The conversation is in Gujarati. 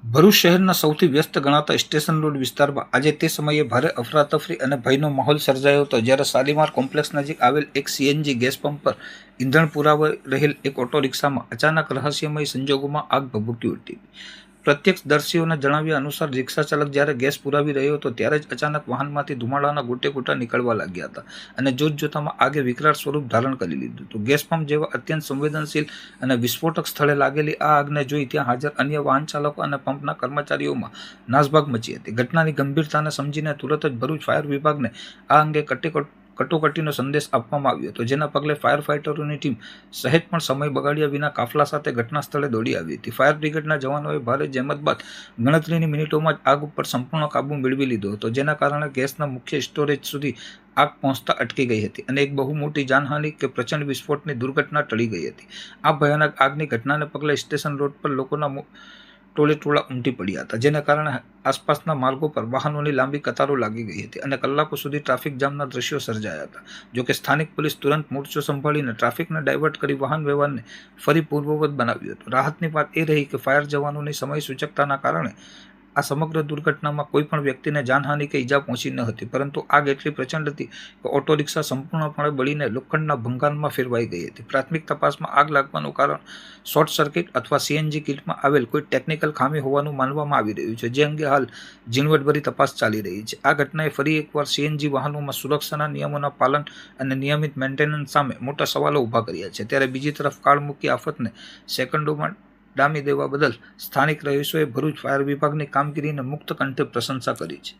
ભરૂચ શહેરના સૌથી વ્યસ્ત ગણાતા સ્ટેશન રોડ વિસ્તારમાં આજે તે સમયે ભારે અફરાતફરી અને ભયનો માહોલ સર્જાયો હતો, જ્યારે શાલીમાર કોમ્પ્લેક્સ નજીક આવેલ એક સીએનજી ગેસ પંપ પર ઈંધણ પુરાવી રહેલ એક ઓટો રિક્ષામાં અચાનક રહસ્યમય સંજોગોમાં આગ ભભૂકી ઉઠી. પ્રત્યક્ષદર્શીઓના જણાવ્યા અનુસાર રિક્ષા ચાલક જ્યારે ગેસ પુરાવી રહ્યો હતો ત્યારે જ અચાનક વાહનમાંથી ધુમાડાના ગોટેગોટા નીકળવા લાગ્યા હતા અને જોતજોતામાં આગે વિકરાળ સ્વરૂપ ધારણ કરી લીધું હતું. ગેસ પંપ જેવા અત્યંત સંવેદનશીલ અને વિસ્ફોટક સ્થળે લાગેલી આ આગને જોઈ ત્યાં હાજર અન્ય વાહન ચાલકો અને પંપના કર્મચારીઓમાં નાસભાગ મચી હતી. ઘટનાની ગંભીરતાને સમજીને તુરત જ ભરૂચ ફાયર વિભાગને આ અંગે કટોકટીનો સંદેશ આપવામાં આવ્યો હતો, જેના પગલે ફાયર ફાઇટરોની ટીમ સહેજ પણ સમય બગાડ્યા વિના કાફલા સાથે ઘટના સ્થળે દોડી આવી હતી. ફાયર બ્રિગેડના જવાનોએ ભારે જહેમત બાદ ગણતરીની મિનિટોમાં જ આગ ઉપર સંપૂર્ણ કાબુ મેળવી લીધો હતો, જેના કારણે ગેસના મુખ્ય સ્ટોરેજ સુધી આગ પહોંચતા અટકી ગઈ હતી અને એક બહુ મોટી જાનહાનિ કે પ્રચંડ વિસ્ફોટની દુર્ઘટના ટળી ગઈ હતી. આ ભયાનક આગની ઘટનાને પગલે સ્ટેશન રોડ પર લોકોના ટોળા ઉમટી પડ્યા હતા, જેના કારણે આસપાસના માર્ગો પર વાહનોની લાંબી કતારો લાગી ગઈ હતી અને કલાકો સુધી ટ્રાફિક જામના દ્રશ્યો સર્જાયા હતા. જોકે સ્થાનિક પોલીસ તુરંત મોરચો સંભાળીને ટ્રાફિકને ડાયવર્ટ કરી વાહન વ્યવહારને ફરી પૂર્વવત બનાવ્યો હતો. રાહતની વાત એ રહી કે ફાયર જવાનોની સમય સૂચકતાના કારણે આ સમગ્ર દુર્ઘટનામાં કોઈ પણ વ્યક્તિને જાનહાનિ કે ઈજા પહોંચી ન હતી, પરંતુ આગ એટલી પ્રચંડ હતી કે ઓટો રિક્ષા સંપૂર્ણપણે બળીને લોખંડના ભંગારમાં ફેરવાઈ ગઈ હતી. પ્રાથમિક તપાસમાં આગ લાગવાનું કારણ શોર્ટ સર્કિટ અથવા સીએનજી કિટમાં આવેલ કોઈ ટેકનિકલ ખામી હોવાનું માનવામાં આવી રહ્યું છે, જે અંગે હાલ ઝીણવટભરી તપાસ ચાલી રહી છે. આ ઘટનાએ ફરી એકવાર સીએનજી વાહનોમાં સુરક્ષાના નિયમોના પાલન અને નિયમિત મેન્ટેનન્સ સામે મોટા સવાલો ઊભા કર્યા છે. ત્યારે બીજી તરફ કાળમુખી આફતને સેકન્ડોમાં ડામી દેવા બદલ સ્થાનિક રહીશોએ ભરૂચ ફાયર વિભાગની કામગીરીને મુક્ત કંઠે પ્રશંસા કરી છે.